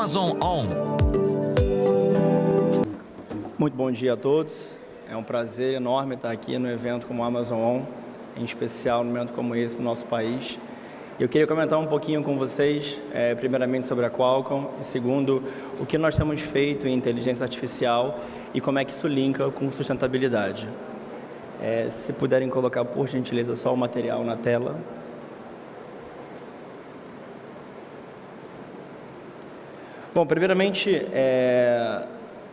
Amazon On. Muito bom dia a todos. É um prazer enorme estar aqui no evento como Amazon On, em especial num momento como esse para o nosso país. Eu queria comentar um pouquinho com vocês, primeiramente sobre a Qualcomm e segundo, o que nós temos feito em inteligência artificial e como é que isso linka com sustentabilidade. Se puderem colocar, por gentileza, só o material na tela. Bom, primeiramente,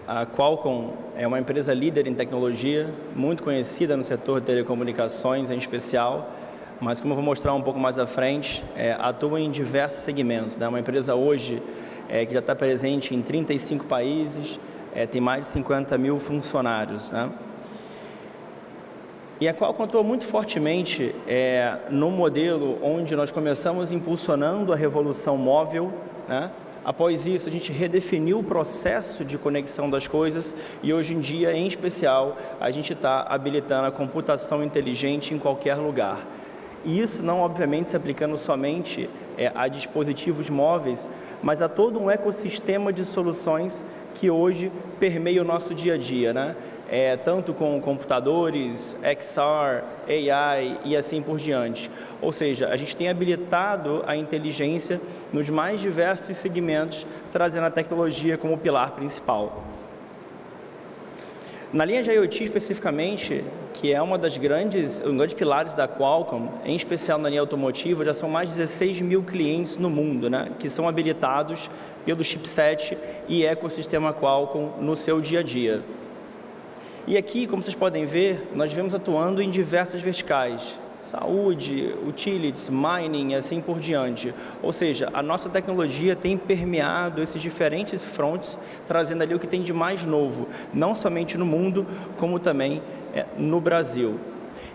a Qualcomm é uma empresa líder em tecnologia, muito conhecida no setor de telecomunicações em especial, mas como eu vou mostrar um pouco mais à frente, atua em diversos segmentos. É uma empresa hoje que já está presente em 35 países, tem mais de 50 mil funcionários, né? E a Qualcomm atua muito fortemente no modelo onde nós começamos impulsionando a revolução móvel, né? Após isso, a gente redefiniu o processo de conexão das coisas e hoje em dia, em especial, a gente está habilitando a computação inteligente em qualquer lugar. E isso não, obviamente, se aplicando somente a dispositivos móveis, mas a todo um ecossistema de soluções que hoje permeia o nosso dia a dia, né? Tanto com computadores, XR, AI e assim por diante. Ou seja, a gente tem habilitado a inteligência nos mais diversos segmentos, trazendo a tecnologia como pilar principal. Na linha de IoT especificamente, que é um dos grandes pilares da Qualcomm, em especial na linha automotiva, já são mais de 16 mil clientes no mundo, né, que são habilitados pelo chipset e ecossistema Qualcomm no seu dia a dia. E aqui, como vocês podem ver, nós vemos atuando em diversas verticais, saúde, utilities, mining e assim por diante. Ou seja, a nossa tecnologia tem permeado esses diferentes fronts, trazendo ali o que tem de mais novo, não somente no mundo, como também no Brasil.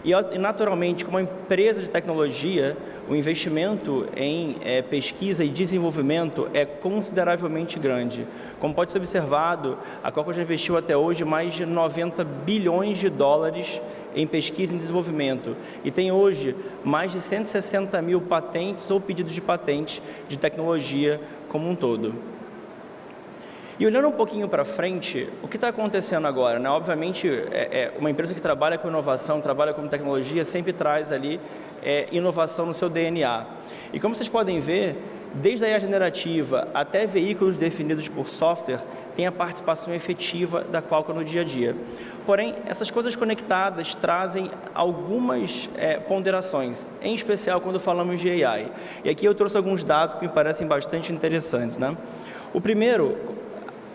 E naturalmente, como uma empresa de tecnologia, o investimento em pesquisa e desenvolvimento é consideravelmente grande. Como pode ser observado, a Qualcomm já investiu até hoje mais de 90 bilhões de dólares em pesquisa e desenvolvimento e tem hoje mais de 160 mil patentes ou pedidos de patente de tecnologia como um todo. E olhando um pouquinho para frente, o que está acontecendo agora, né? Obviamente, uma empresa que trabalha com inovação, trabalha com tecnologia, sempre traz ali inovação no seu DNA. E como vocês podem ver, desde a IA generativa até veículos definidos por software, tem a participação efetiva da Qualcomm no dia a dia. Porém, essas coisas conectadas trazem algumas ponderações, em especial quando falamos de AI. E aqui eu trouxe alguns dados que me parecem bastante interessantes, né? O primeiro,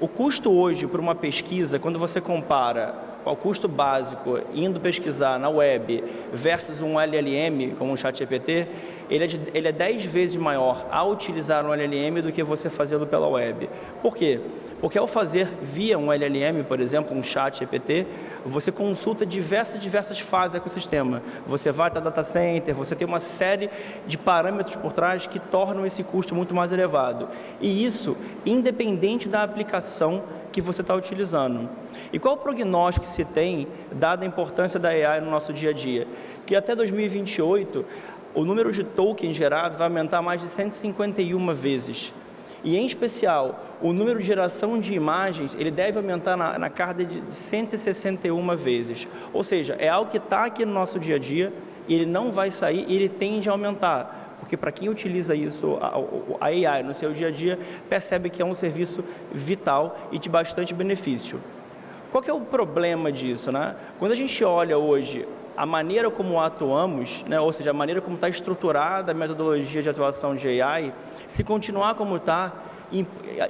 o custo hoje por uma pesquisa, quando você compara o custo básico indo pesquisar na web versus um LLM, como um ChatGPT, ele é 10 vezes maior ao utilizar um LLM do que você fazê-lo pela web. Por quê? Porque ao fazer via um LLM, por exemplo, um ChatGPT, você consulta diversas fases do ecossistema. Você vai até o data center, você tem uma série de parâmetros por trás que tornam esse custo muito mais elevado. E isso, independente da aplicação que você está utilizando. E qual o prognóstico que se tem, dada a importância da AI no nosso dia a dia? Que até 2028, o número de tokens gerados vai aumentar mais de 151 vezes. E, em especial, o número de geração de imagens, ele deve aumentar na casa de 161 vezes. Ou seja, é algo que está aqui no nosso dia a dia, e ele não vai sair, e ele tende a aumentar. Porque para quem utiliza isso, a AI no seu dia a dia, percebe que é um serviço vital e de bastante benefício. Qual que é o problema disso, né? Quando a gente olha hoje a maneira como atuamos, né, ou seja, a maneira como está estruturada a metodologia de atuação de AI, se continuar como está,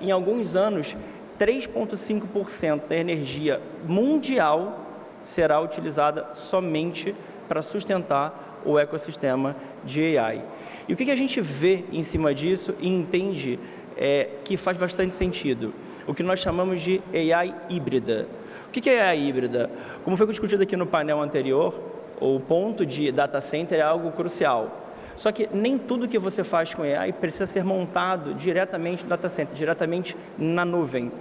em alguns anos, 3,5% da energia mundial será utilizada somente para sustentar o ecossistema de AI. E o que a gente vê em cima disso e entende que faz bastante sentido? O que nós chamamos de AI híbrida. O que é AI híbrida? Como foi discutido aqui no painel anterior, o ponto de data center é algo crucial. Só que nem tudo que você faz com AI precisa ser montado diretamente no data center, diretamente na nuvem.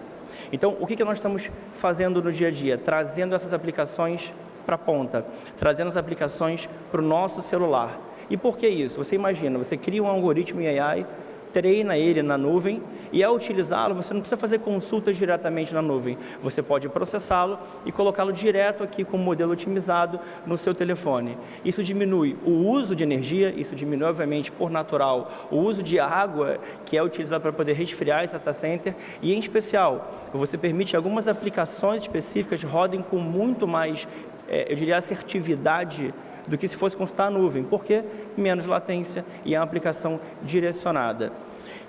Então, o que nós estamos fazendo no dia a dia? Trazendo essas aplicações para a ponta, trazendo as aplicações para o nosso celular. E por que isso? Você imagina, você cria um algoritmo em AI, treina ele na nuvem E ao utilizá-lo, você não precisa fazer consultas diretamente na nuvem. Você pode processá-lo e colocá-lo direto aqui com o modelo otimizado no seu telefone. Isso diminui o uso de energia, isso diminui, obviamente, por natural, o uso de água que é utilizado para poder resfriar esse data center e, em especial, você permite algumas aplicações específicas rodem com muito mais, eu diria, assertividade do que se fosse consultar a nuvem, porque menos latência e é uma aplicação direcionada.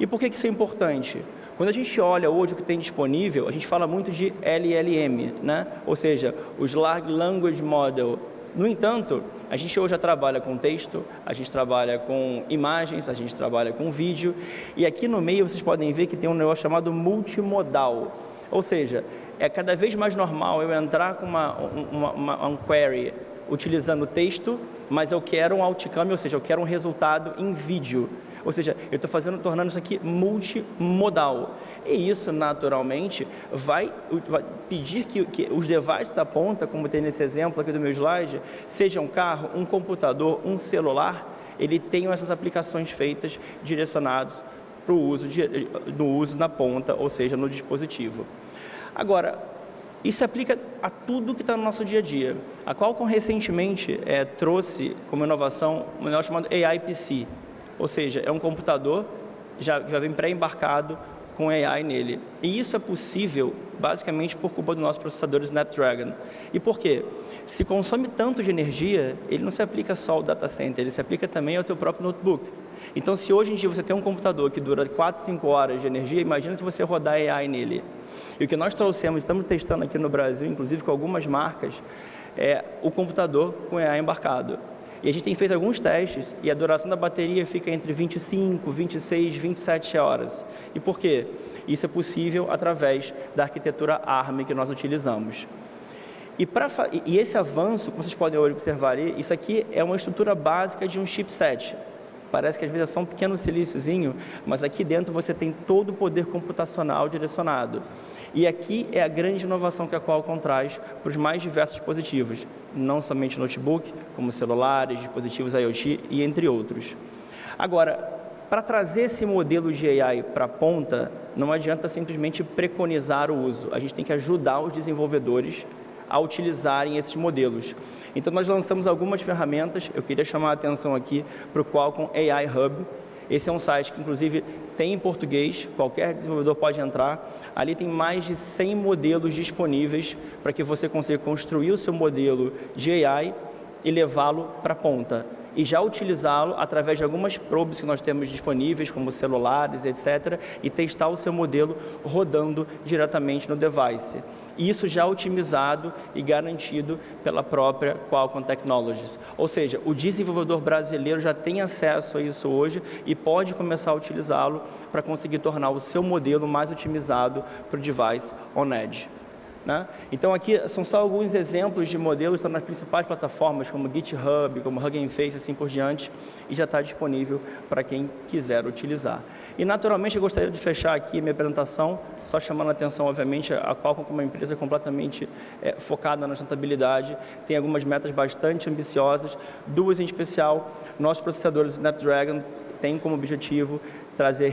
E por que isso é importante? Quando a gente olha hoje o que tem disponível, a gente fala muito de LLM, né? Ou seja, os Large Language Model. No entanto, a gente hoje já trabalha com texto, a gente trabalha com imagens, a gente trabalha com vídeo, e aqui no meio vocês podem ver que tem um negócio chamado multimodal. Ou seja, é cada vez mais normal eu entrar com um query utilizando texto, mas eu quero um outcome, ou seja, eu quero um resultado em vídeo. Ou seja, eu estou tornando isso aqui multimodal. E isso, naturalmente, vai pedir que os devices da ponta, como tem nesse exemplo aqui do meu slide, seja um carro, um computador, um celular, ele tenham essas aplicações feitas direcionadas para o uso na ponta, ou seja, no dispositivo. Agora, isso se aplica a tudo que está no nosso dia a dia. A Qualcomm recentemente trouxe como inovação um negócio chamado AI PC, ou seja, é um computador já vem pré-embarcado com AI nele. E isso é possível basicamente por culpa dos nossos processadores Snapdragon. E por quê? Se consome tanto de energia, ele não se aplica só ao data center, ele se aplica também ao teu próprio notebook. Então, se hoje em dia você tem um computador que dura 4, 5 horas de energia, imagina se você rodar AI nele. E o que nós trouxemos, estamos testando aqui no Brasil, inclusive com algumas marcas, é o computador com AI embarcado. E a gente tem feito alguns testes e a duração da bateria fica entre 25, 26, 27 horas. E por quê? Isso é possível através da arquitetura ARM que nós utilizamos. E esse avanço, como vocês podem observar ali, isso aqui é uma estrutura básica de um chipset. Parece que às vezes é só um pequeno silíciozinho, mas aqui dentro você tem todo o poder computacional direcionado. E aqui é a grande inovação que a Qualcomm traz para os mais diversos dispositivos, não somente notebook, como celulares, dispositivos IoT e entre outros. Agora, para trazer esse modelo de AI para a ponta, não adianta simplesmente preconizar o uso, a gente tem que ajudar os desenvolvedores a utilizarem esses modelos. Então, nós lançamos algumas ferramentas, eu queria chamar a atenção aqui para o Qualcomm AI Hub. Esse é um site que, inclusive, tem em português, qualquer desenvolvedor pode entrar. Ali tem mais de 100 modelos disponíveis para que você consiga construir o seu modelo de AI e levá-lo para a ponta. E já utilizá-lo através de algumas probes que nós temos disponíveis, como celulares, etc., e testar o seu modelo rodando diretamente no device. Isso já otimizado e garantido pela própria Qualcomm Technologies. Ou seja, o desenvolvedor brasileiro já tem acesso a isso hoje e pode começar a utilizá-lo para conseguir tornar o seu modelo mais otimizado para o device on edge. Né? Então, aqui são só alguns exemplos de modelos que estão nas principais plataformas, como GitHub, como Hugging Face, assim por diante, e já está disponível para quem quiser utilizar. E, naturalmente, eu gostaria de fechar aqui a minha apresentação, só chamando a atenção, obviamente, a Qualcomm como uma empresa completamente focada na sustentabilidade, tem algumas metas bastante ambiciosas, duas em especial. Nossos processadores Snapdragon têm como objetivo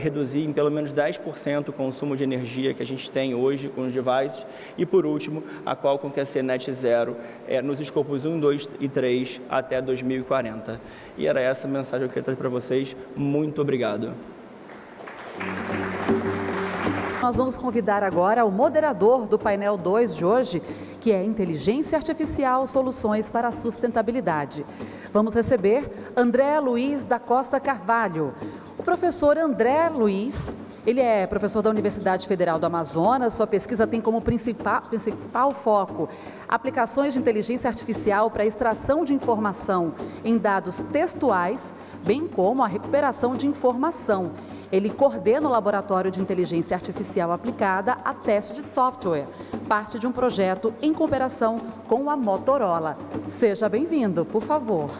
reduzir em pelo menos 10% o consumo de energia que a gente tem hoje com os devices. E, por último, a Qualcomm quer ser net zero nos escopos 1, 2 e 3 até 2040. E era essa a mensagem que eu queria trazer para vocês. Muito obrigado. Nós vamos convidar agora o moderador do painel 2 de hoje, que é Inteligência Artificial, Soluções para a Sustentabilidade. Vamos receber André Luiz da Costa Carvalho. O professor André Luiz, ele é professor da Universidade Federal do Amazonas, sua pesquisa tem como principal foco aplicações de inteligência artificial para a extração de informação em dados textuais, bem como a recuperação de informação. Ele coordena o Laboratório de Inteligência Artificial Aplicada a Teste de Software, parte de um projeto em cooperação com a Motorola. Seja bem-vindo, por favor.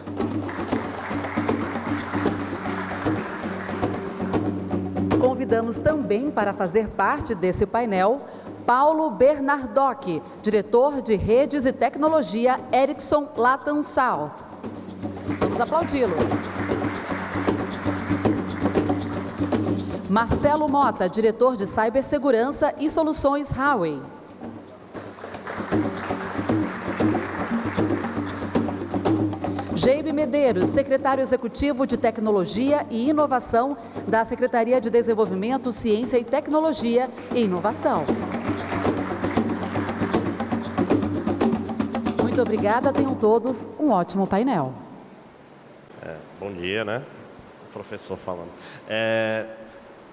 Convidamos também para fazer parte desse painel Paulo Bernardoc, diretor de Redes e Tecnologia Ericsson Latam South. Vamos aplaudi-lo. Marcelo Mota, diretor de Cibersegurança e Soluções Huawei. Geibe Medeiros, secretário executivo de Tecnologia e Inovação da Secretaria de Desenvolvimento, Ciência e Tecnologia e Inovação. Muito obrigada, tenham todos um ótimo painel. Bom dia, né? O professor falando.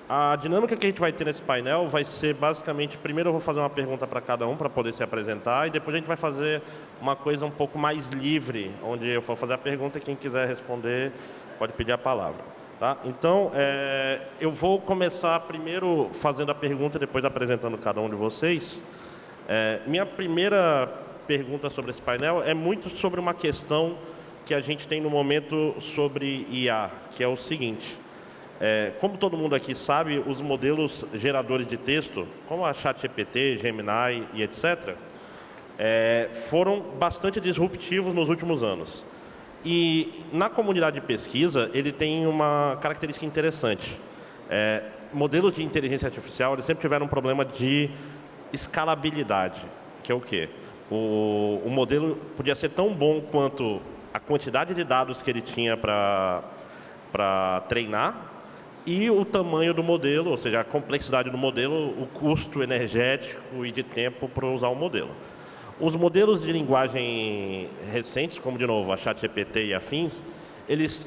A dinâmica que a gente vai ter nesse painel vai ser basicamente, primeiro eu vou fazer uma pergunta para cada um para poder se apresentar e depois a gente vai fazer uma coisa um pouco mais livre, onde eu vou fazer a pergunta e quem quiser responder pode pedir a palavra. Tá? Então, eu vou começar primeiro fazendo a pergunta e depois apresentando cada um de vocês. Minha primeira pergunta sobre esse painel é muito sobre uma questão que a gente tem no momento sobre IA, que é o seguinte. Como todo mundo aqui sabe, os modelos geradores de texto, como a ChatGPT, Gemini e etc., foram bastante disruptivos nos últimos anos. E na comunidade de pesquisa, ele tem uma característica interessante. Modelos de inteligência artificial eles sempre tiveram um problema de escalabilidade, que é o quê? O modelo podia ser tão bom quanto a quantidade de dados que ele tinha para treinar, e o tamanho do modelo, ou seja, a complexidade do modelo, o custo energético e de tempo para usar o modelo. Os modelos de linguagem recentes, como, de novo, a ChatGPT e afins, eles,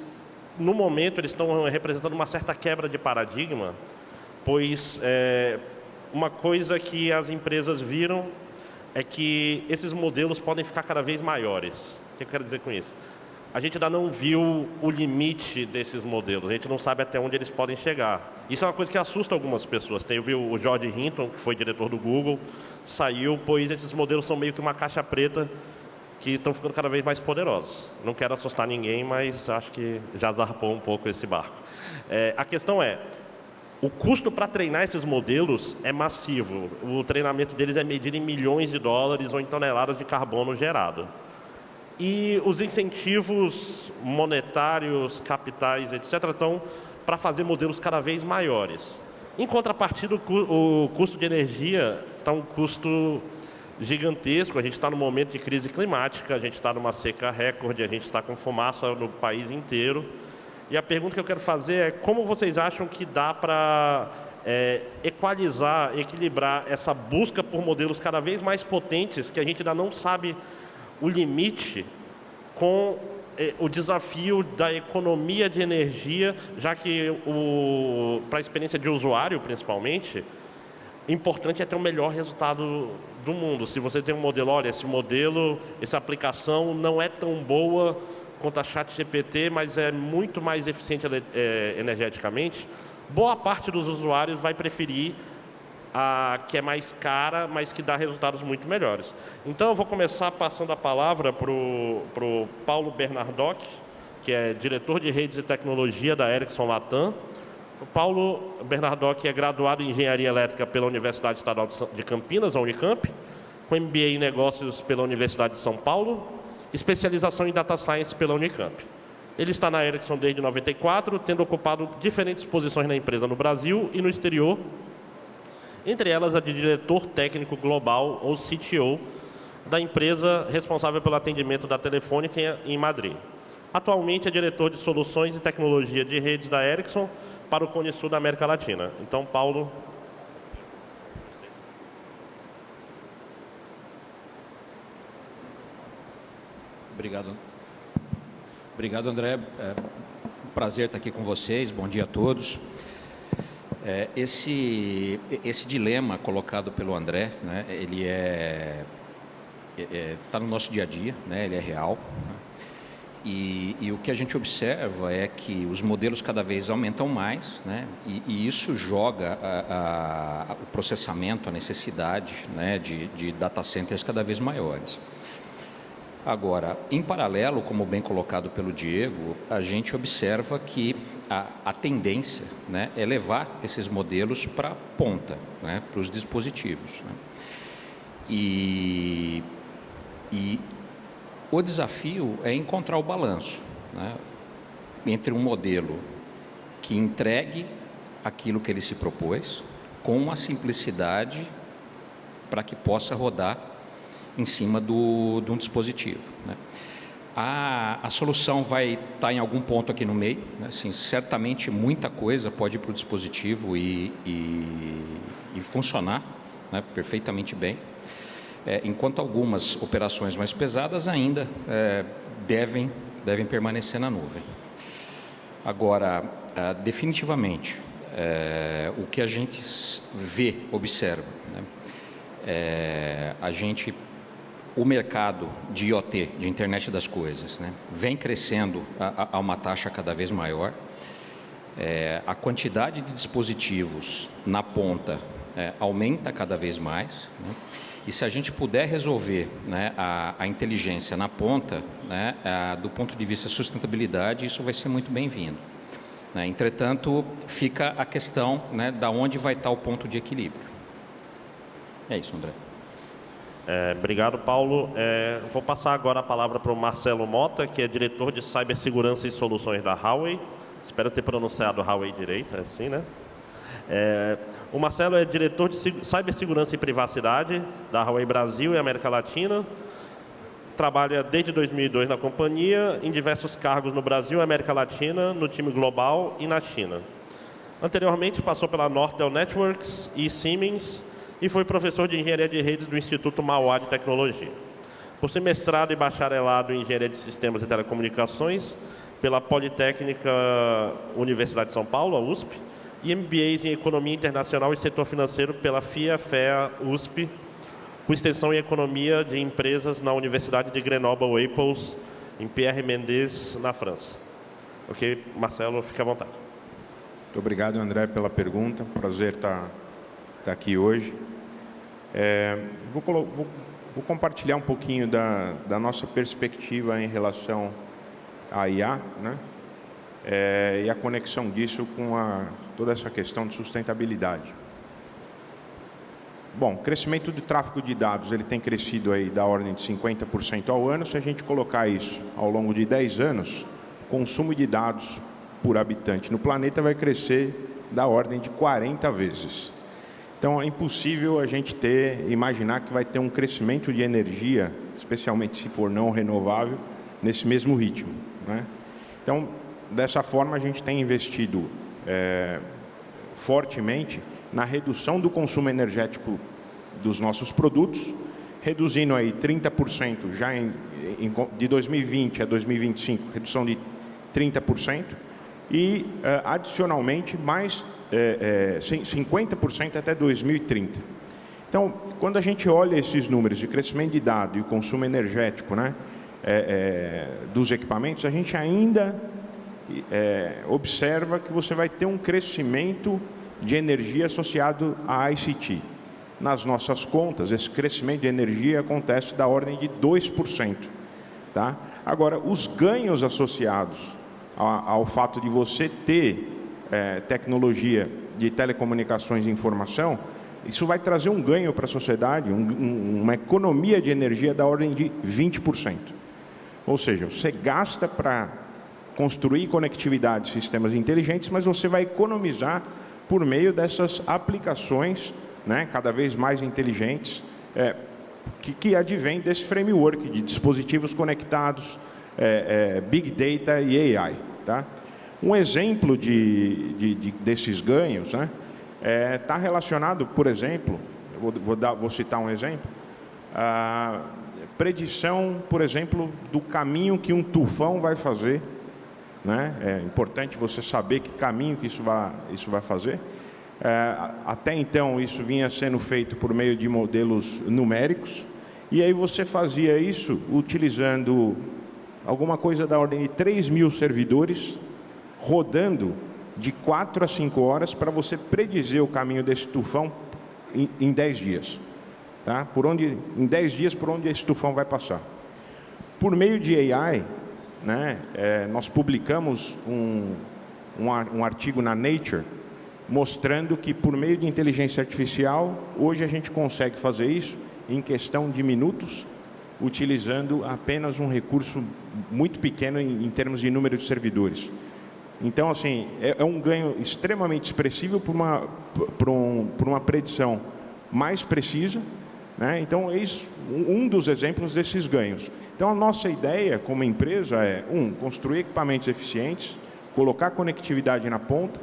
no momento, eles estão representando uma certa quebra de paradigma, pois uma coisa que as empresas viram é que esses modelos podem ficar cada vez maiores. O que eu quero dizer com isso? A gente ainda não viu o limite desses modelos, a gente não sabe até onde eles podem chegar. Isso é uma coisa que assusta algumas pessoas. Teve o George Hinton, que foi diretor do Google, saiu, pois esses modelos são meio que uma caixa preta que estão ficando cada vez mais poderosos. Não quero assustar ninguém, mas acho que já zarpou um pouco esse barco. A questão o custo para treinar esses modelos é massivo. O treinamento deles é medido em milhões de dólares ou em toneladas de carbono gerado. E os incentivos monetários, capitais, etc., estão para fazer modelos cada vez maiores. Em contrapartida, o custo de energia está um custo gigantesco. A gente está num momento de crise climática, a gente está numa seca recorde, a gente está com fumaça no país inteiro. E a pergunta que eu quero fazer é como vocês acham que dá para equalizar, equilibrar essa busca por modelos cada vez mais potentes, que a gente ainda não sabe o limite, com o desafio da economia de energia, já que para a experiência de usuário, principalmente, importante é ter o melhor resultado do mundo. Se você tem um modelo, olha, essa aplicação não é tão boa quanto a ChatGPT, mas é muito mais eficiente energeticamente, boa parte dos usuários vai preferir a que é mais cara, mas que dá resultados muito melhores. Então, eu vou começar passando a palavra para o Paulo Bernardoc, que é diretor de redes e tecnologia da Ericsson Latam. O Paulo Bernardoc é graduado em Engenharia Elétrica pela Universidade Estadual de Campinas, a Unicamp, com MBA em Negócios pela Universidade de São Paulo, especialização em Data Science pela Unicamp. Ele está na Ericsson desde 94, tendo ocupado diferentes posições na empresa no Brasil e no exterior, entre elas a de diretor técnico global, ou CTO, da empresa responsável pelo atendimento da Telefônica em Madrid. Atualmente é diretor de soluções e tecnologia de redes da Ericsson para o Cone Sul da América Latina. Então, Paulo. Obrigado. Obrigado, André. Prazer estar aqui com vocês. Bom dia a todos. Esse dilema colocado pelo André, né, ele está no nosso dia a dia, né, ele é real. E o que a gente observa é que os modelos cada vez aumentam mais, né, e isso joga o processamento, a necessidade, né, de data centers cada vez maiores. Agora, em paralelo, como bem colocado pelo Diego, a gente observa que a tendência, né, é levar esses modelos para a ponta, né, para os dispositivos. Né? E o desafio é encontrar o balanço, né, entre um modelo que entregue aquilo que ele se propôs, com uma simplicidade para que possa rodar em cima de um dispositivo, né? A solução vai estar em algum ponto aqui no meio, né? Assim, certamente muita coisa pode ir para o dispositivo e funcionar, né, perfeitamente bem, enquanto algumas operações mais pesadas ainda devem permanecer na nuvem. Agora, definitivamente, o que a gente observa, né, o mercado de IoT, de internet das coisas, né, vem crescendo a uma taxa cada vez maior. A quantidade de dispositivos na ponta aumenta cada vez mais, né, e se a gente puder resolver, né, a inteligência na ponta, né, do ponto de vista sustentabilidade, isso vai ser muito bem-vindo, né. Entretanto, fica a questão, né, da onde vai estar o ponto de equilíbrio. É isso, André. Obrigado, Paulo. Vou passar agora a palavra para o Marcelo Mota, que é diretor de cibersegurança e soluções da Huawei. Espero ter pronunciado Huawei direito, é assim, né? O Marcelo é diretor de cibersegurança e privacidade da Huawei Brasil e América Latina. Trabalha desde 2002 na companhia, em diversos cargos no Brasil, América Latina, no time global e na China. Anteriormente, passou pela Nortel Networks e Siemens, e foi professor de Engenharia de Redes do Instituto Mauá de Tecnologia. Possui mestrado e bacharelado em Engenharia de Sistemas e Telecomunicações pela Politécnica Universidade de São Paulo, a USP, e MBAs em Economia Internacional e Setor Financeiro pela FIA-FEA USP, com extensão em Economia de Empresas na Universidade de Grenoble-Alpes, em Pierre Mendès, na França. Ok, Marcelo, fique à vontade. Muito obrigado, André, pela pergunta. Prazer estar aqui hoje. Vou compartilhar um pouquinho da nossa perspectiva em relação à IA, né? E a conexão disso com toda essa questão de sustentabilidade. Bom, o crescimento do tráfego de dados ele tem crescido aí da ordem de 50% ao ano. Se a gente colocar isso ao longo de 10 anos, o consumo de dados por habitante no planeta vai crescer da ordem de 40 vezes. Então, é impossível a gente imaginar que vai ter um crescimento de energia, especialmente se for não renovável, nesse mesmo ritmo, né? Então, dessa forma, a gente tem investido fortemente na redução do consumo energético dos nossos produtos, reduzindo aí 30% já de 2020 a 2025, redução de 30%, e adicionalmente mais 50% até 2030. Então, quando a gente olha esses números de crescimento de dado e o consumo energético, né, dos equipamentos, a gente ainda observa que você vai ter um crescimento de energia associado à ICT. Nas nossas contas, esse crescimento de energia acontece da ordem de 2%. Tá? Agora, os ganhos associados ao fato de você ter tecnologia de telecomunicações e informação, isso vai trazer um ganho para a sociedade, uma economia de energia da ordem de 20%. Ou seja, você gasta para construir conectividade de sistemas inteligentes, mas você vai economizar por meio dessas aplicações, né, cada vez mais inteligentes, que advém desse framework de dispositivos conectados, Big Data e AI. Tá? Um exemplo desses ganhos, né, está relacionado, por exemplo, vou citar um exemplo, a predição, por exemplo, do caminho que um tufão vai fazer, né? É importante você saber que caminho que isso vai fazer. Até então, isso vinha sendo feito por meio de modelos numéricos, e aí você fazia isso utilizando alguma coisa da ordem de 3.000 servidores, rodando de 4 a 5 horas para você predizer o caminho desse tufão em 10 dias. Tá? Em 10 dias, por onde esse tufão vai passar. Por meio de AI, né, nós publicamos um artigo na Nature, mostrando que, por meio de inteligência artificial, hoje a gente consegue fazer isso em questão de minutos, utilizando apenas um recurso muito pequeno em termos de número de servidores. Então, assim, é um ganho extremamente expressivo por uma predição mais precisa, né? Então, eis um dos exemplos desses ganhos. Então, a nossa ideia como empresa é, construir equipamentos eficientes, colocar conectividade na ponta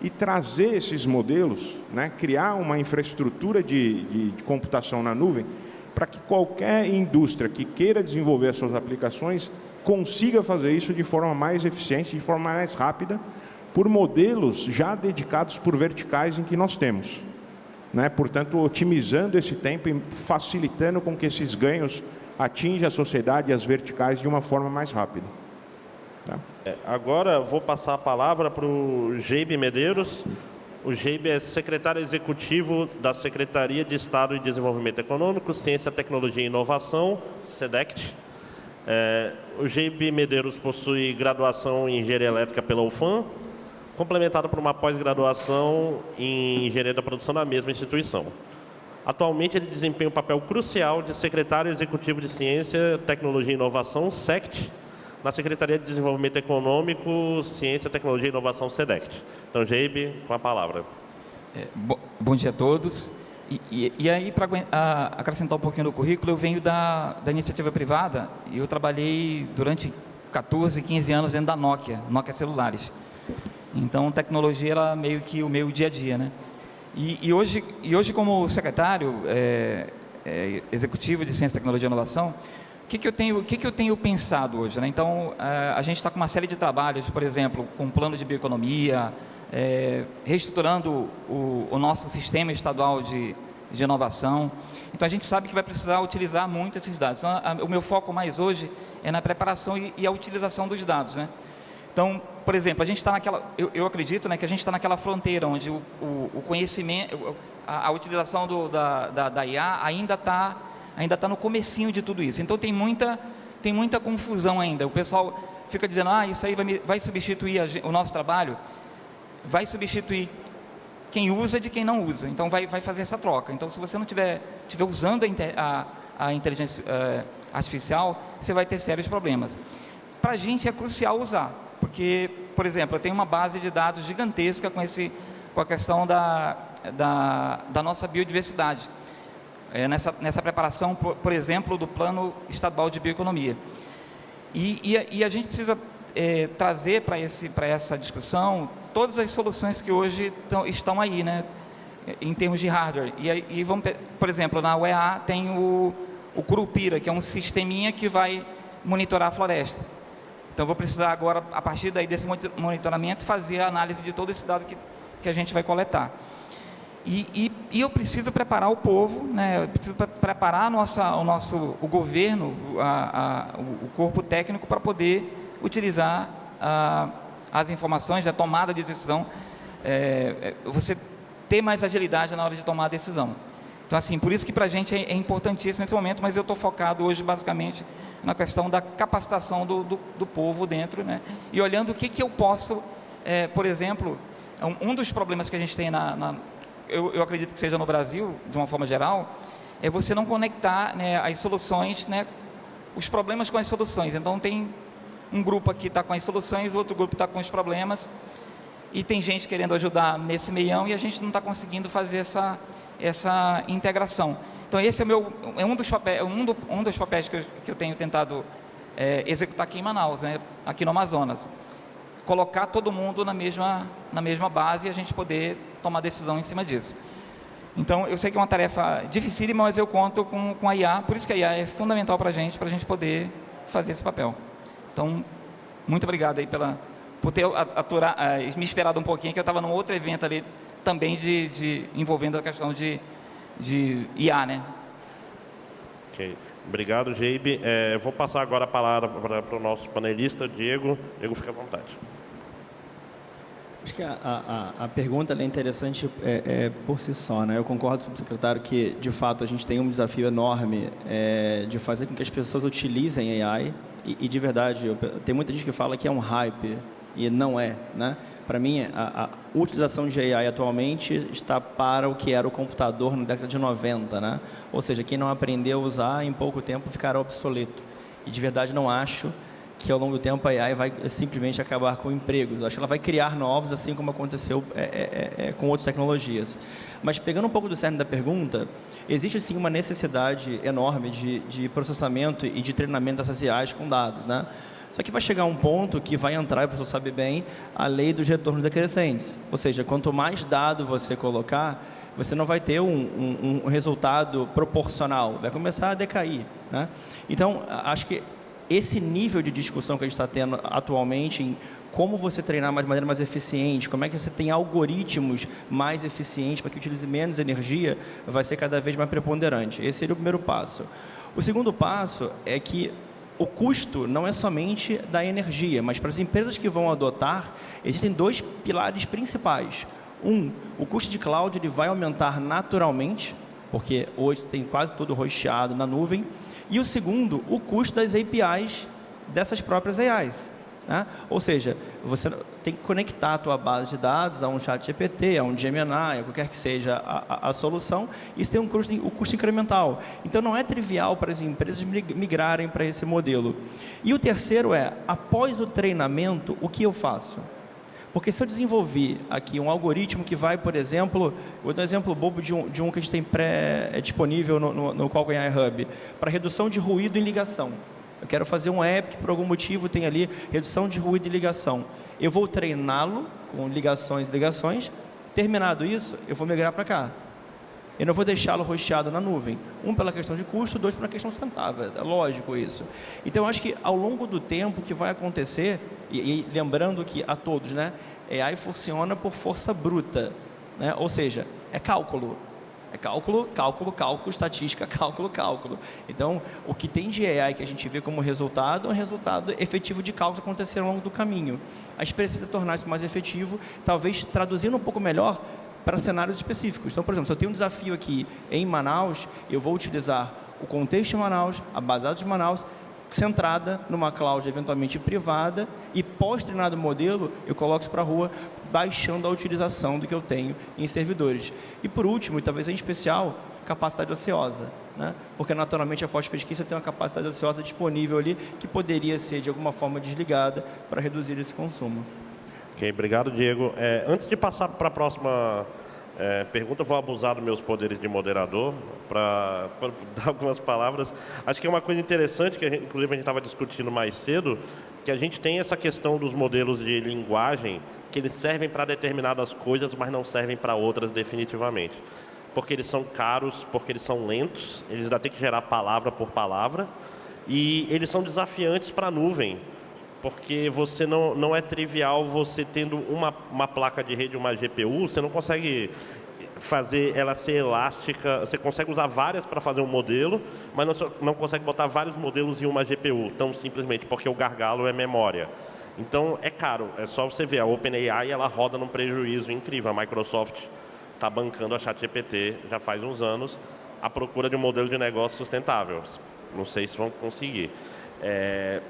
e trazer esses modelos, né? Criar uma infraestrutura de computação na nuvem para que qualquer indústria que queira desenvolver as suas aplicações consiga fazer isso de forma mais eficiente, de forma mais rápida, por modelos já dedicados por verticais em que nós temos, né? Portanto, otimizando esse tempo e facilitando com que esses ganhos atinjam a sociedade e as verticais de uma forma mais rápida. Tá? Agora vou passar a palavra para o Geibe Medeiros. O Geibe é secretário executivo da Secretaria de Estado de Desenvolvimento Econômico, Ciência, Tecnologia e Inovação, SEDECT. O Geibe Medeiros possui graduação em Engenharia Elétrica pela UFAM, complementada por uma pós-graduação em Engenharia da Produção na mesma instituição. Atualmente, ele desempenha um papel crucial de secretário executivo de Ciência, Tecnologia e Inovação, SECT, na Secretaria de Desenvolvimento Econômico, Ciência, Tecnologia e Inovação, SEDECT. Então, Geibe, com a palavra. Bom dia a todos. E aí, para acrescentar um pouquinho no currículo, eu venho da iniciativa privada e eu trabalhei durante 14, 15 anos dentro da Nokia Celulares. Então, tecnologia era meio que o meu dia a dia, né? E hoje como secretário executivo de Ciência, Tecnologia e Inovação, o que eu tenho pensado hoje, né? Então, a gente está com uma série de trabalhos, por exemplo, com um plano de bioeconomia, reestruturando o nosso sistema estadual de inovação. Então, a gente sabe que vai precisar utilizar muito esses dados. Então, o meu foco mais hoje é na preparação e a utilização dos dados, né? Então, por exemplo, a gente está naquela, eu acredito, né, que a gente está naquela fronteira onde o conhecimento, a utilização da IA ainda está no comecinho de tudo isso. Então, tem muita confusão ainda. O pessoal fica dizendo, isso aí vai substituir o nosso trabalho, vai substituir quem usa de quem não usa. Então, vai fazer essa troca. Então, se você não estiver usando a inteligência artificial, você vai ter sérios problemas. Para a gente é crucial usar, porque, por exemplo, eu tenho uma base de dados gigantesca com a questão da nossa biodiversidade. Nessa preparação, por exemplo, do Plano Estadual de Bioeconomia. E a gente precisa trazer para essa discussão todas as soluções que hoje estão aí, né, em termos de hardware. Por exemplo, na UEA tem o Curupira, que é um sisteminha que vai monitorar a floresta. Então, vou precisar agora, a partir daí desse monitoramento, fazer a análise de todo esse dado que a gente vai coletar. E eu preciso preparar o povo, né? Eu preciso preparar o governo, o corpo técnico para poder utilizar as informações, a tomada de decisão, você ter mais agilidade na hora de tomar a decisão. Então, assim, por isso que para a gente é importantíssimo nesse momento, mas eu estou focado hoje, basicamente, na questão da capacitação do povo dentro, né? E olhando o que eu posso, por exemplo, um dos problemas que a gente tem eu acredito que seja no Brasil, de uma forma geral, é você não conectar, né, as soluções, né, os problemas com as soluções. Então, tem um grupo aqui está com as soluções, o outro grupo está com os problemas, e tem gente querendo ajudar nesse meião e a gente não está conseguindo fazer essa integração. Então, esse é um dos papéis que eu tenho tentado executar aqui em Manaus, né, aqui no Amazonas. Colocar todo mundo na mesma base e a gente poder tomar decisão em cima disso. Então, eu sei que é uma tarefa dificílima, mas eu conto com a IA, por isso que a IA é fundamental para a gente poder fazer esse papel. Então, muito obrigado aí por ter me esperado um pouquinho, que eu estava num outro evento ali também envolvendo a questão de IA, né? Ok. Obrigado, Geibe. Vou passar agora a palavra para o nosso panelista, Diego. Diego, fica à vontade. Acho que a pergunta é interessante por si só, né? Eu concordo, subsecretário, que, de fato, a gente tem um desafio enorme de fazer com que as pessoas utilizem AI e de verdade, tem muita gente que fala que é um hype e não é, né? Para mim, a utilização de AI atualmente está para o que era o computador na década de 90, né? Ou seja, quem não aprendeu a usar, em pouco tempo ficará obsoleto. E de verdade não acho que ao longo do tempo a AI vai simplesmente acabar com empregos. Eu acho que ela vai criar novos, assim como aconteceu com outras tecnologias. Mas pegando um pouco do cerne da pergunta, existe sim uma necessidade enorme de processamento e de treinamento dessas IAs com dados, né? Só que vai chegar um ponto que vai entrar, a pessoa sabe bem, a lei dos retornos decrescentes. Ou seja, quanto mais dado você colocar, você não vai ter um resultado proporcional, vai começar a decair, né? Então, acho que esse nível de discussão que a gente está tendo atualmente em como você treinar de maneira mais eficiente, como é que você tem algoritmos mais eficientes para que utilize menos energia, vai ser cada vez mais preponderante. Esse seria o primeiro passo. O segundo passo é que o custo não é somente da energia, mas para as empresas que vão adotar, existem dois pilares principais. O custo de cloud ele vai aumentar naturalmente, porque hoje tem quase tudo hosteado na nuvem. E o segundo, o custo das APIs dessas próprias AIs, né? Ou seja, você tem que conectar a tua base de dados a um ChatGPT, a um Gemini, a qualquer que seja a solução. Isso tem um custo incremental. Então, não é trivial para as empresas migrarem para esse modelo. E o terceiro é, após o treinamento, o que eu faço? Porque se eu desenvolver aqui um algoritmo que vai, por exemplo, vou dar um exemplo bobo de um que a gente tem disponível no Qualcomm AI Hub, para redução de ruído em ligação. Eu quero fazer um app que, por algum motivo, tem ali redução de ruído em ligação. Eu vou treiná-lo com ligações e ligações. Terminado isso, eu vou migrar para cá. Eu não vou deixá-lo hosteado na nuvem. Pela questão de custo, dois, pela questão sustentável. É lógico isso. Então, eu acho que ao longo do tempo o que vai acontecer, e lembrando que a todos, né, AI funciona por força bruta, né? Ou seja, é cálculo. É cálculo, estatística, cálculo. Então, o que tem de AI que a gente vê como resultado é um resultado efetivo de cálculo que aconteceram ao longo do caminho. A gente precisa tornar isso mais efetivo, talvez traduzindo um pouco melhor para cenários específicos. Então, por exemplo, se eu tenho um desafio aqui em Manaus, eu vou utilizar o contexto de Manaus, a base de dados de Manaus, centrada numa cloud eventualmente privada, e pós-treinado o modelo, eu coloco isso para a rua, baixando a utilização do que eu tenho em servidores. E por último, e talvez em especial, capacidade ociosa, né? Porque naturalmente a pós-pesquisa tem uma capacidade ociosa disponível ali, que poderia ser de alguma forma desligada para reduzir esse consumo. Ok, obrigado, Diego. Antes de passar para a próxima pergunta, eu vou abusar dos meus poderes de moderador para dar algumas palavras. Acho que é uma coisa interessante, que inclusive a gente estava discutindo mais cedo, que a gente tem essa questão dos modelos de linguagem, que eles servem para determinadas coisas, mas não servem para outras definitivamente. Porque eles são caros, porque eles são lentos, eles ainda têm que gerar palavra por palavra, e eles são desafiantes para a nuvem. Porque você não é trivial você tendo uma placa de rede, uma GPU, você não consegue fazer ela ser elástica, você consegue usar várias para fazer um modelo, mas não consegue botar vários modelos em uma GPU, tão simplesmente, porque o gargalo é memória. Então, é caro, é só você ver, a OpenAI ela roda num prejuízo incrível, a Microsoft está bancando a ChatGPT já faz uns anos, à procura de um modelo de negócio sustentável. Não sei se vão conseguir.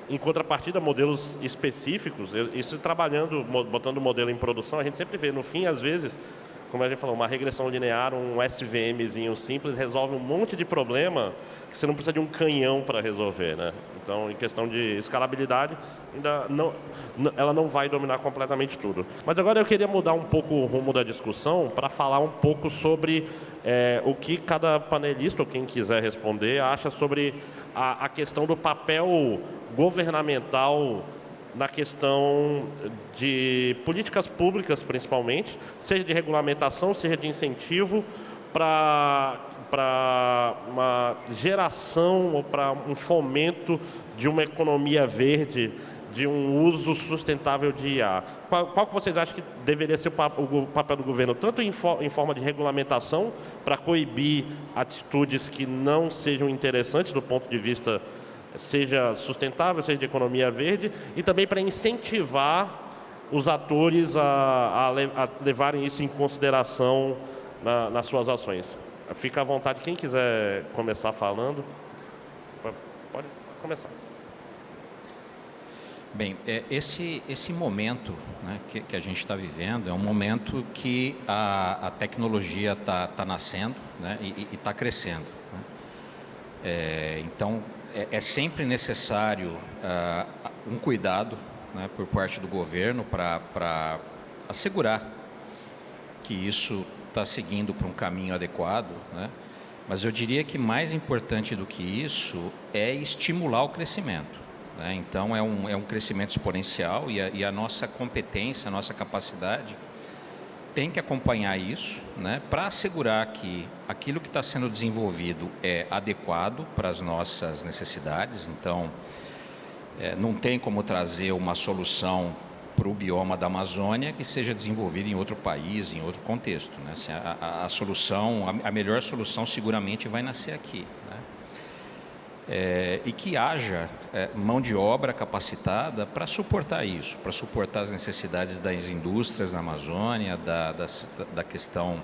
Em contrapartida, modelos específicos, isso trabalhando, botando o modelo em produção, a gente sempre vê, no fim, às vezes, como a gente falou, uma regressão linear, um SVMzinho simples, resolve um monte de problema que você não precisa de um canhão para resolver, né? Então, em questão de escalabilidade, ela não vai dominar completamente tudo. Mas agora eu queria mudar um pouco o rumo da discussão para falar um pouco sobre o que cada panelista, ou quem quiser responder, acha sobre a questão do papel governamental na questão de políticas públicas, principalmente, seja de regulamentação, seja de incentivo, para uma geração ou para um fomento de uma economia verde, de um uso sustentável de IA. Qual que vocês acham que deveria ser o papel do governo, tanto em forma de regulamentação, para coibir atitudes que não sejam interessantes do ponto de vista seja sustentável, seja de economia verde, e também para incentivar os atores a levarem isso em consideração nas suas ações? Fica à vontade, quem quiser começar falando, pode começar. Bem, esse momento, né, que a gente está vivendo é um momento que a tecnologia está nascendo, né, e está crescendo, né? Então, é sempre necessário um cuidado, né, por parte do governo para assegurar que isso está seguindo para um caminho adequado, né? Mas eu diria que mais importante do que isso é estimular o crescimento, né? Então, é um crescimento exponencial e a nossa competência, a nossa capacidade tem que acompanhar isso, né, para assegurar que aquilo que está sendo desenvolvido é adequado para as nossas necessidades. Então, não tem como trazer uma solução para o bioma da Amazônia que seja desenvolvida em outro país, em outro contexto, né? Assim, a melhor solução seguramente vai nascer aqui, né? E que haja mão de obra capacitada para suportar isso, para suportar as necessidades das indústrias na Amazônia, da questão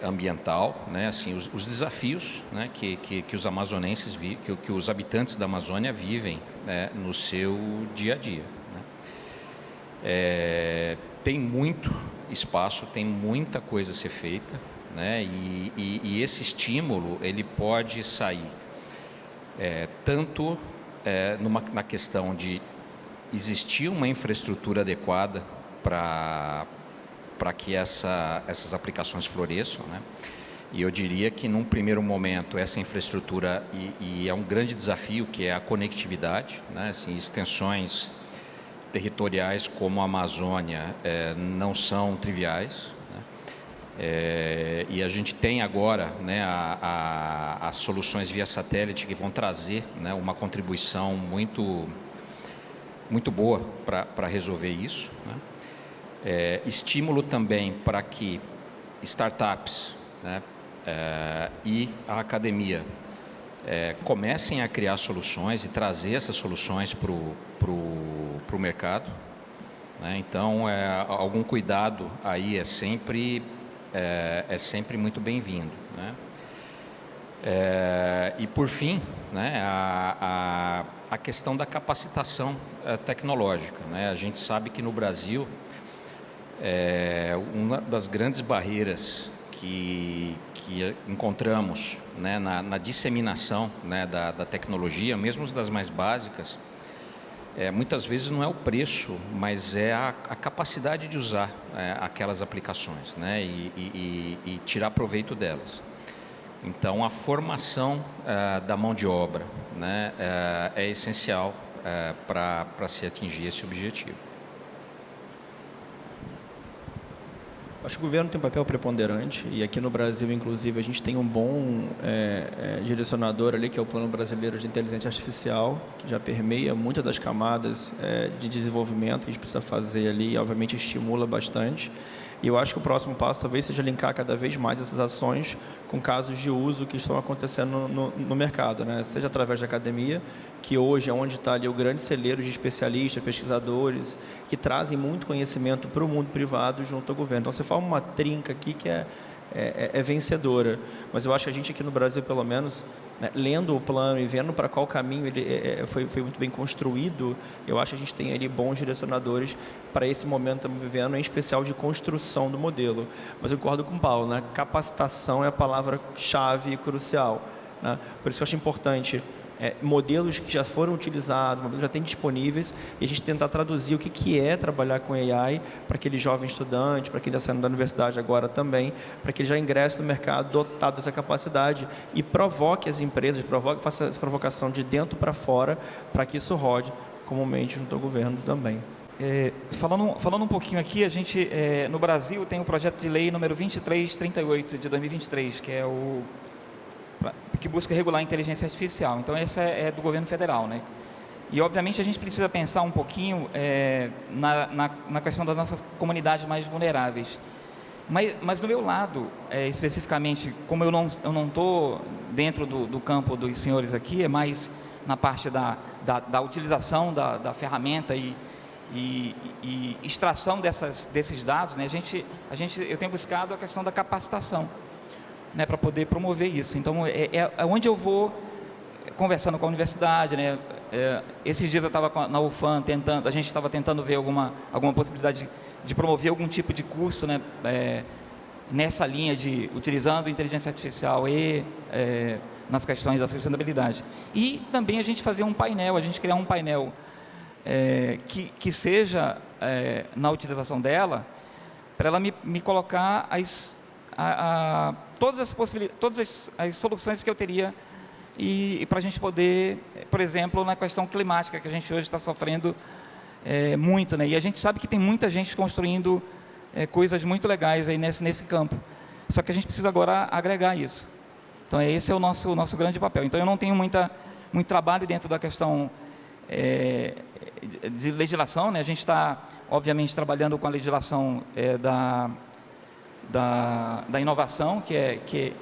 ambiental, né? Assim, os desafios, né, que os amazonenses que os habitantes da Amazônia vivem, né, no seu dia a dia, né? Tem muito espaço, tem muita coisa a ser feita, né? E esse estímulo ele pode sair tanto na questão de existir uma infraestrutura adequada para que essas aplicações floresçam, né? E eu diria que num primeiro momento essa infraestrutura e é um grande desafio, que é a conectividade, né? Assim, extensões territoriais como a Amazônia não são triviais, né? E a gente tem agora, né, as soluções via satélite que vão trazer, né, uma contribuição muito boa para resolver isso, né? Estímulo também para que startups, né, e a academia comecem a criar soluções e trazer essas soluções para o mercado, né? Então, algum cuidado aí é sempre muito bem-vindo, né? E por fim, né, a questão da capacitação tecnológica, né? A gente sabe que no Brasil uma das grandes barreiras que encontramos, né, na disseminação, né, da tecnologia, mesmo das mais básicas, muitas vezes não é o preço, mas é a capacidade de usar aquelas aplicações, né, e tirar proveito delas. Então, a formação da mão de obra, né, é essencial para se atingir esse objetivo. Acho que o governo tem um papel preponderante e aqui no Brasil, inclusive, a gente tem um bom direcionador ali, que é o Plano Brasileiro de Inteligência Artificial, que já permeia muitas das camadas de desenvolvimento que a gente precisa fazer ali e, obviamente, estimula bastante. E eu acho que o próximo passo talvez seja linkar cada vez mais essas ações com casos de uso que estão acontecendo no mercado, né? Seja através da academia, que hoje é onde está ali o grande celeiro de especialistas, pesquisadores, que trazem muito conhecimento para o mundo privado junto ao governo. Então, você forma uma trinca aqui que é vencedora. Mas eu acho que a gente aqui no Brasil, pelo menos, né, lendo o plano e vendo para qual caminho ele foi muito bem construído, eu acho que a gente tem ali bons direcionadores para esse momento que estamos vivendo, em especial de construção do modelo. Mas eu concordo com o Paulo, né? Capacitação é a palavra-chave e crucial, né? Por isso que eu acho importante modelos que já foram utilizados, modelos que já têm disponíveis, e a gente tentar traduzir o que é trabalhar com AI para aquele jovem estudante, para quem está saindo da universidade agora também, para que ele já ingresse no mercado dotado dessa capacidade e provoque as empresas, faça essa provocação de dentro para fora, para que isso rode comumente junto ao governo também. Falando um pouquinho aqui, a gente no Brasil tem o projeto de lei número 2338 de 2023, que busca regular a inteligência artificial. Então, essa é do governo federal, né? E, obviamente, a gente precisa pensar um pouquinho na questão das nossas comunidades mais vulneráveis. Mas do meu lado, especificamente, como eu não estou dentro do campo dos senhores aqui, é mais na parte da utilização da ferramenta e extração desses dados, né? Eu tenho buscado a questão da capacitação, né, para poder promover isso. Então, é onde eu vou conversando com a universidade, né? Esses dias eu estava na UFAM a gente estava tentando ver alguma possibilidade de promover algum tipo de curso, né, nessa linha de utilizando inteligência artificial nas questões da sustentabilidade. E também a gente fazer criar um painel que seja na utilização dela, para ela me colocar todas as possibilidades, todas as soluções que eu teria e para a gente poder, por exemplo, na questão climática, que a gente hoje está sofrendo muito, né? E a gente sabe que tem muita gente construindo coisas muito legais aí nesse campo. Só que a gente precisa agora agregar isso. Então, esse é o nosso grande papel. Então, eu não tenho muito trabalho dentro da questão de legislação, né? A gente está, obviamente, trabalhando com a legislação da inovação, que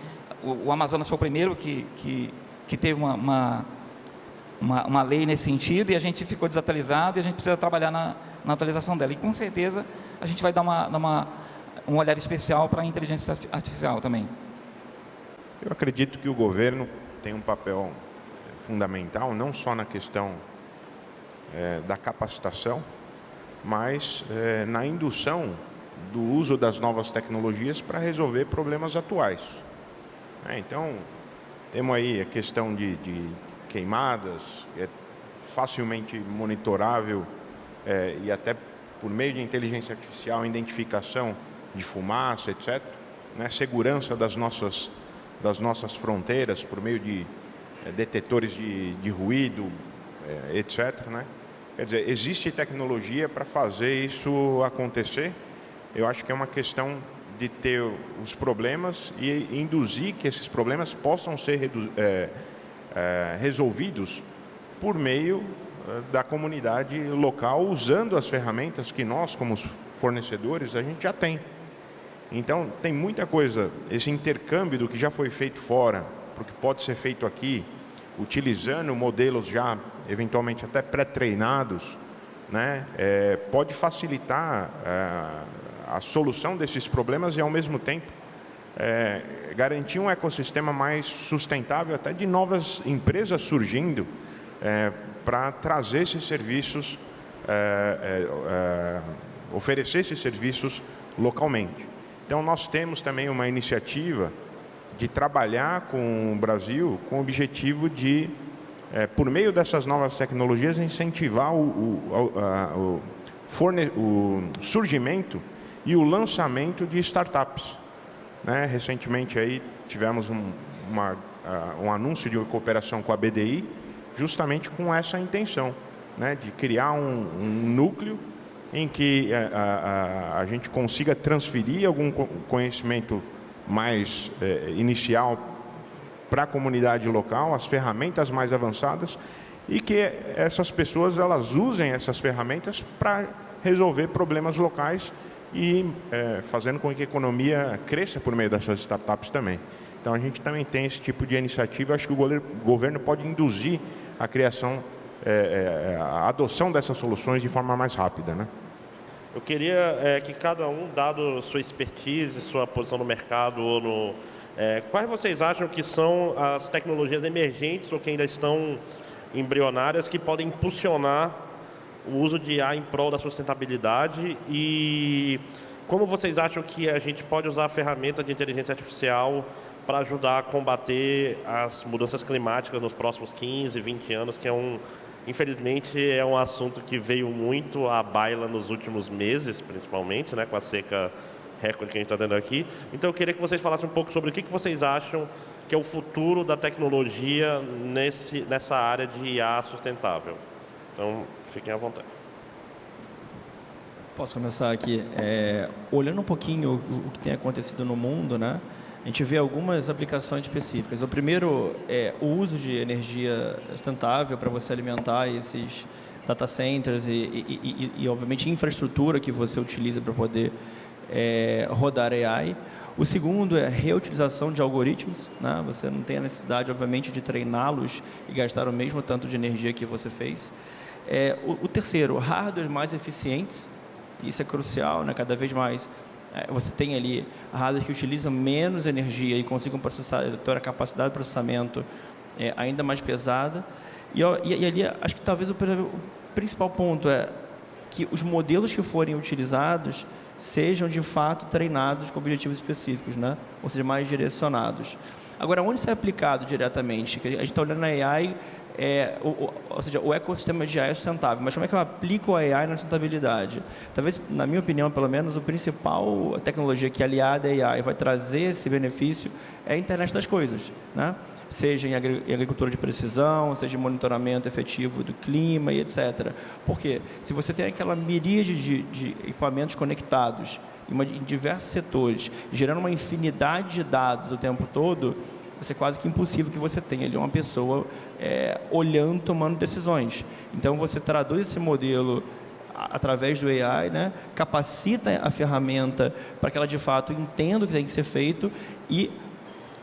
o Amazonas foi o primeiro que teve uma lei nesse sentido, e a gente ficou desatualizado, e a gente precisa trabalhar na atualização dela. E, com certeza, a gente vai dar um olhar especial para a inteligência artificial também. Eu acredito que o governo tem um papel fundamental, não só na questão da capacitação, mas na indução do uso das novas tecnologias para resolver problemas atuais. Então, temos aí a questão de queimadas, facilmente monitorável e até por meio de inteligência artificial, identificação de fumaça, etc. Segurança das nossas fronteiras por meio de detetores de ruído, etc. Quer dizer, existe tecnologia para fazer isso acontecer. Eu acho que é uma questão de ter os problemas e induzir que esses problemas possam ser resolvidos por meio da comunidade local, usando as ferramentas que nós, como fornecedores, a gente já tem. Então, tem muita coisa, esse intercâmbio do que já foi feito fora, para o que pode ser feito aqui, utilizando modelos já, eventualmente, até pré-treinados, pode facilitar a solução desses problemas e, ao mesmo tempo, garantir um ecossistema mais sustentável, até de novas empresas surgindo, para trazer esses serviços, oferecer esses serviços localmente. Então, nós temos também uma iniciativa de trabalhar com o Brasil com o objetivo de, por meio dessas novas tecnologias, incentivar o surgimento e o lançamento de startups. Recentemente aí tivemos um anúncio de cooperação com a BDI, justamente com essa intenção, de criar um núcleo em que a gente consiga transferir algum conhecimento mais inicial para a comunidade local, as ferramentas mais avançadas, e que essas pessoas elas usem essas ferramentas para resolver problemas locais e fazendo com que a economia cresça por meio dessas startups também. Então, a gente também tem esse tipo de iniciativa. Acho que o governo pode induzir a criação, a adoção dessas soluções de forma mais rápida, Eu queria que cada um, dado sua expertise, sua posição no mercado, quais vocês acham que são as tecnologias emergentes ou que ainda estão embrionárias que podem impulsionar o uso de IA em prol da sustentabilidade, e como vocês acham que a gente pode usar a ferramenta de inteligência artificial para ajudar a combater as mudanças climáticas nos próximos 15, 20 anos, que infelizmente é um assunto que veio muito à baila nos últimos meses, principalmente, com a seca recorde que a gente está tendo aqui. Então, eu queria que vocês falassem um pouco sobre o que vocês acham que é o futuro da tecnologia nessa área de IA sustentável. Então, fiquem à vontade. Posso começar aqui? Olhando um pouquinho o que tem acontecido no mundo, a gente vê algumas aplicações específicas. O primeiro é o uso de energia sustentável para você alimentar esses data centers e obviamente, infraestrutura que você utiliza para poder rodar AI. O segundo é a reutilização de algoritmos. Você não tem a necessidade, obviamente, de treiná-los e gastar o mesmo tanto de energia que você fez. O terceiro, hardware mais eficientes. Isso é crucial, cada vez mais. Você tem ali hardware que utiliza menos energia e consigam processar, ter a capacidade de processamento ainda mais pesada. E ali, acho que talvez o principal ponto é que os modelos que forem utilizados sejam, de fato, treinados com objetivos específicos, ou seja, mais direcionados. Agora, onde isso é aplicado diretamente? A gente está olhando na AI ou seja, o ecossistema de AI é sustentável, mas como é que eu aplico o AI na sustentabilidade? Talvez, na minha opinião, pelo menos, a principal tecnologia que aliada à AI vai trazer esse benefício é a internet das coisas, né? Seja em agricultura de precisão, seja em monitoramento efetivo do clima e etc. Porque se você tem aquela miríade de equipamentos conectados em diversos setores, gerando uma infinidade de dados o tempo todo, vai ser quase que impossível que você tenha ali uma pessoa olhando, tomando decisões. Então, você traduz esse modelo através do AI, né? Capacita a ferramenta para que ela, de fato, entenda o que tem que ser feito e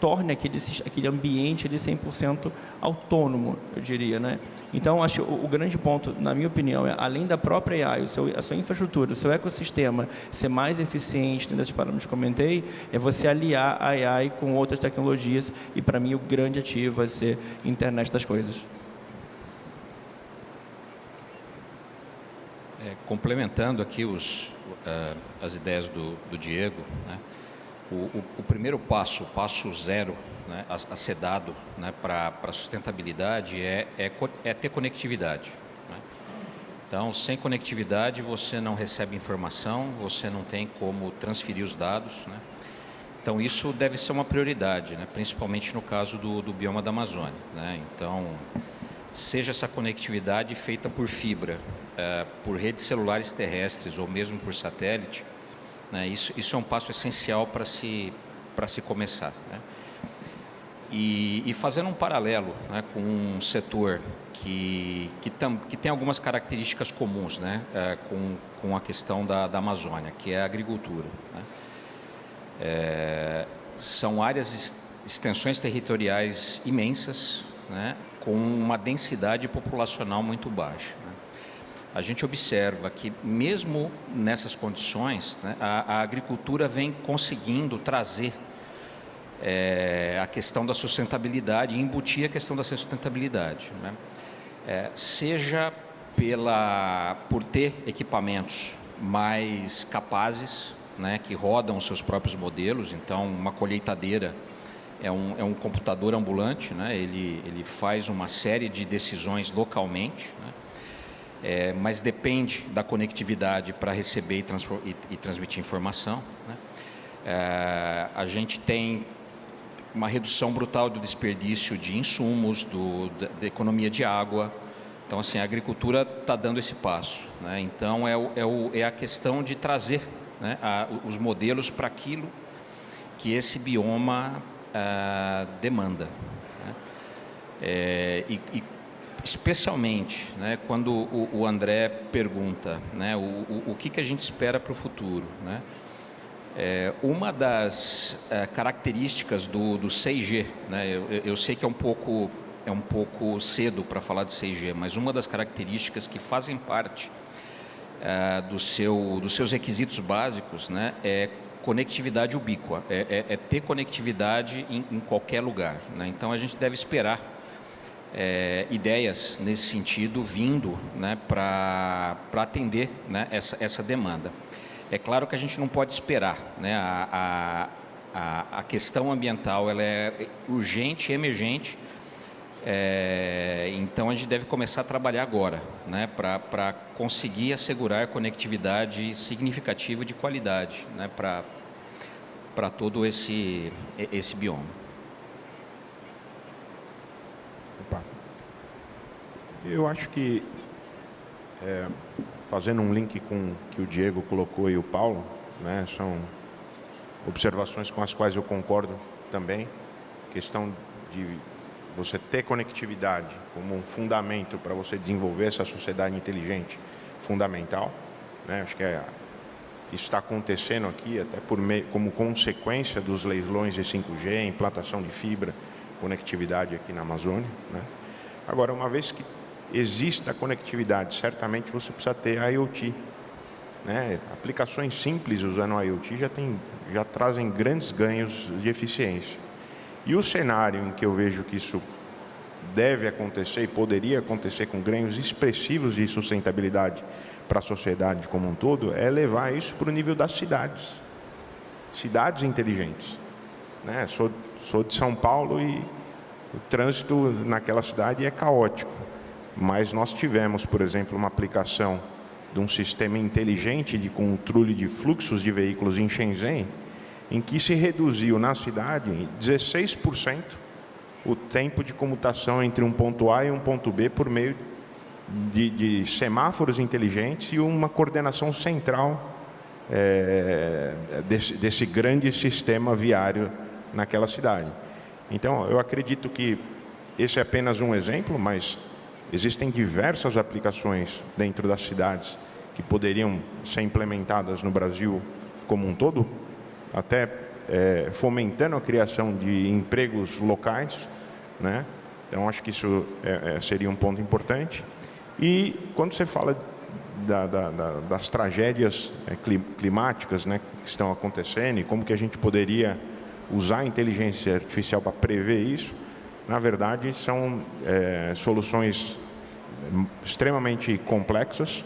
torne aquele ambiente ali 100% autônomo, eu diria, né? Então, acho que o grande ponto, na minha opinião, é, além da própria AI, a sua infraestrutura, o seu ecossistema ser mais eficiente, dentro desses parâmetros que comentei, é você aliar a AI com outras tecnologias e, para mim, o grande ativo vai ser a internet das coisas. Complementando aqui as ideias do Diego, né? O primeiro passo, o passo zero, né, a ser dado, né, para a sustentabilidade é ter conectividade, né? Então, sem conectividade, você não recebe informação, você não tem como transferir os dados, né? Então, isso deve ser uma prioridade, né, principalmente no caso do bioma da Amazônia, né? Então, seja essa conectividade feita por fibra, por redes celulares terrestres ou mesmo por satélite, né, isso é um passo essencial para se começar, né? E fazendo um paralelo, né, com um setor que tem algumas características comuns, né, com a questão da Amazônia, que é a agricultura, né? São áreas, extensões territoriais imensas, né, com uma densidade populacional muito baixa, né? A gente observa que, mesmo nessas condições, né, a agricultura vem conseguindo trazer a questão da sustentabilidade e embutir a questão da sustentabilidade, né? Seja por ter equipamentos mais capazes, né, que rodam os seus próprios modelos. Então, uma colheitadeira é um computador ambulante, né? Ele faz uma série de decisões localmente, né? Mas depende da conectividade para receber e transmitir informação, né? A gente tem uma redução brutal do desperdício de insumos, da economia de água. Então, assim, a agricultura está dando esse passo, né? Então, é a questão de trazer, né, os modelos para aquilo que esse bioma demanda, né? E especialmente, né, quando o André pergunta, né, o que a gente espera para o futuro, né? Uma das características do 6G, né, eu sei que é um pouco cedo para falar de 6G, mas uma das características que fazem parte dos seus requisitos básicos, né, é conectividade ubíqua, é ter conectividade em qualquer lugar, né? Então, a gente deve esperar ideias nesse sentido vindo, né, para atender, né, essa demanda. É claro que a gente não pode esperar, né? A questão ambiental ela é urgente, emergente, então a gente deve começar a trabalhar agora, né, para conseguir assegurar conectividade significativa de qualidade, né, para todo esse bioma. Eu acho que, fazendo um link com o que o Diego colocou e o Paulo, né, são observações com as quais eu concordo também. Questão de você ter conectividade como um fundamento para você desenvolver essa sociedade inteligente, fundamental, né? Acho que isso está acontecendo aqui até como consequência dos leilões de 5G, implantação de fibra, conectividade aqui na Amazônia, né? Agora, uma vez que exista a conectividade, certamente você precisa ter IoT, né? Aplicações simples usando o IoT já trazem grandes ganhos de eficiência. E o cenário em que eu vejo que isso deve acontecer e poderia acontecer com ganhos expressivos de sustentabilidade para a sociedade como um todo, é levar isso para o nível das cidades inteligentes, né? Sou de São Paulo e o trânsito naquela cidade é caótico. Mas nós tivemos, por exemplo, uma aplicação de um sistema inteligente de controle de fluxos de veículos em Shenzhen, em que se reduziu na cidade em 16% o tempo de comutação entre um ponto A e um ponto B por meio de semáforos inteligentes e uma coordenação central desse grande sistema viário naquela cidade. Então, eu acredito que esse é apenas um exemplo, mas existem diversas aplicações dentro das cidades que poderiam ser implementadas no Brasil como um todo, até fomentando a criação de empregos locais, né? Então, acho que isso seria um ponto importante. E quando você fala das tragédias climáticas, né, que estão acontecendo e como que a gente poderia usar a inteligência artificial para prever isso, na verdade, são soluções extremamente complexas,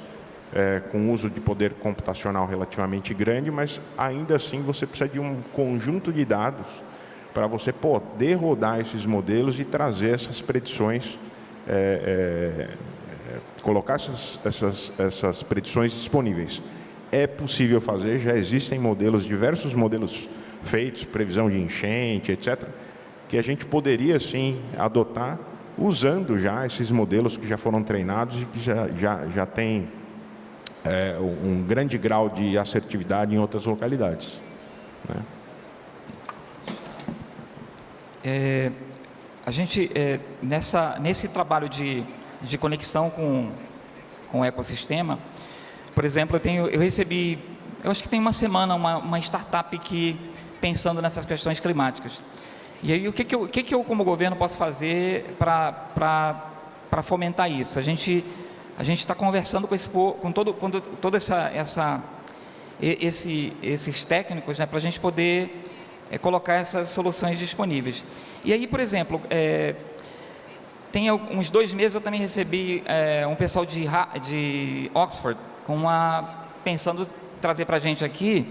com uso de poder computacional relativamente grande, mas ainda assim você precisa de um conjunto de dados para você poder rodar esses modelos e trazer essas predições, colocar essas predições disponíveis. É possível fazer, já existem modelos, diversos modelos feitos, previsão de enchente, etc., que a gente poderia, sim, adotar, usando já esses modelos que já foram treinados e que já têm um grande grau de assertividade em outras localidades, né? A gente, nesse trabalho de conexão com o ecossistema, por exemplo, eu recebi, eu acho que tem uma semana, uma startup que pensando nessas questões climáticas. E aí, o que eu como governo posso fazer para fomentar isso? A gente está conversando com todo esses técnicos, né, para a gente poder colocar essas soluções disponíveis. E aí, por exemplo, tem uns 2 meses eu também recebi um pessoal de Oxford pensando trazer para a gente aqui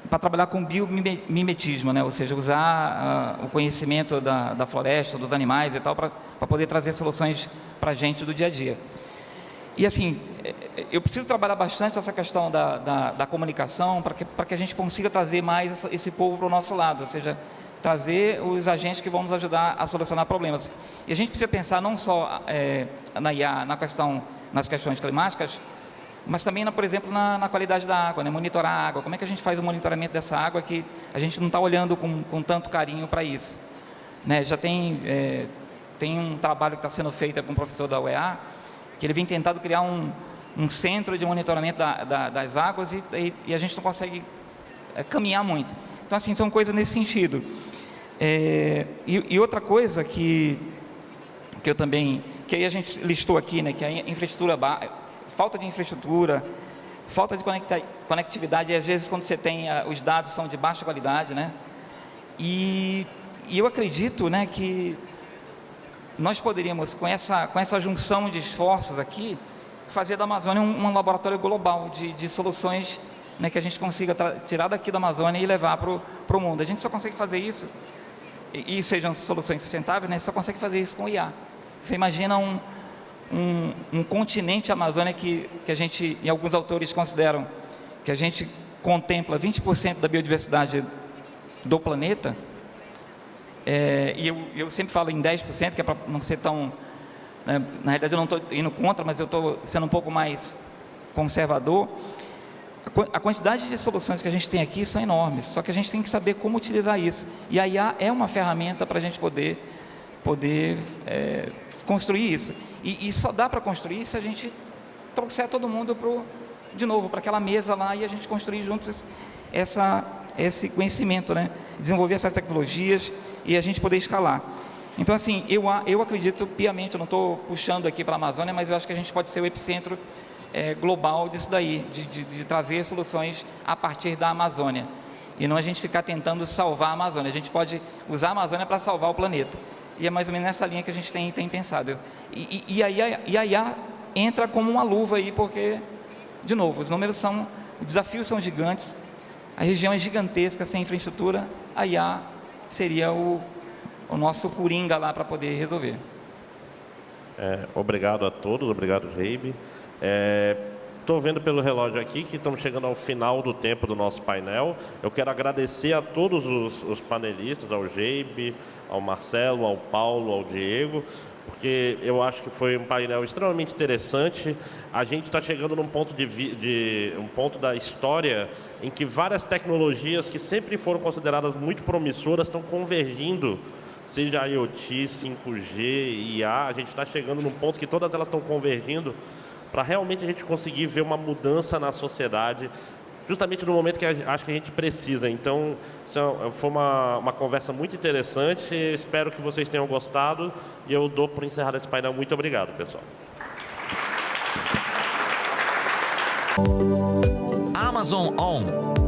para trabalhar com biomimetismo, né? Ou seja, usar o conhecimento da floresta, dos animais e tal, para poder trazer soluções para a gente do dia a dia. E assim, eu preciso trabalhar bastante essa questão da comunicação para que a gente consiga trazer mais esse povo para o nosso lado, ou seja, trazer os agentes que vão nos ajudar a solucionar problemas. E a gente precisa pensar não só na IA, nas questões climáticas, mas também, por exemplo, na qualidade da água, né? Monitorar a água. Como é que a gente faz o monitoramento dessa água que a gente não está olhando com tanto carinho para isso, né? Já tem um trabalho que está sendo feito com um professor da UEA, que ele vem tentando criar um centro de monitoramento das águas e a gente não consegue caminhar muito. Então, assim, são coisas nesse sentido. E outra coisa que eu também, que aí a gente listou aqui, né, que é a infraestrutura, falta de infraestrutura, falta de conectividade, e às vezes quando você tem, os dados são de baixa qualidade, né? E eu acredito, né, que nós poderíamos, com essa junção de esforços aqui, fazer da Amazônia um laboratório global de soluções, né, que a gente consiga tirar daqui da Amazônia e levar para o mundo. A gente só consegue fazer isso, e sejam soluções sustentáveis, né, só consegue fazer isso com IA. Você imagina um continente Amazônia que a gente, e alguns autores consideram que a gente contempla 20% da biodiversidade do planeta, e eu sempre falo em 10%, que é para não ser tão... né, na realidade eu não estou indo contra, mas eu estou sendo um pouco mais conservador. A quantidade de soluções que a gente tem aqui são enormes, só que a gente tem que saber como utilizar isso. E a IA é uma ferramenta para a gente poder construir isso. E só dá para construir se a gente trouxer todo mundo de novo para aquela mesa lá e a gente construir juntos esse conhecimento, né? Desenvolver essas tecnologias e a gente poder escalar. Então, assim, eu acredito piamente, eu não estou puxando aqui para a Amazônia, mas eu acho que a gente pode ser o epicentro global disso daí, de trazer soluções a partir da Amazônia. E não a gente ficar tentando salvar a Amazônia. A gente pode usar a Amazônia para salvar o planeta. E é mais ou menos nessa linha que a gente tem pensado. E a IA entra como uma luva aí, porque, de novo, os desafios são gigantes, a região é gigantesca, sem infraestrutura, a IA seria coringa lá para poder resolver. Obrigado a todos, obrigado, Geibe. Estou vendo pelo relógio aqui que estamos chegando ao final do tempo do nosso painel. Eu quero agradecer a todos os panelistas, ao Geibe, ao Marcelo, ao Paulo, ao Diego, porque eu acho que foi um painel extremamente interessante. A gente está chegando num ponto um ponto da história em que várias tecnologias que sempre foram consideradas muito promissoras estão convergindo, seja IoT, 5G, IA. A gente está chegando num ponto que todas elas estão convergindo para realmente a gente conseguir ver uma mudança na sociedade, justamente no momento que acho que a gente precisa. Então, foi uma conversa muito interessante, espero que vocês tenham gostado, e eu dou por encerrado esse painel. Muito obrigado, pessoal. Amazon On.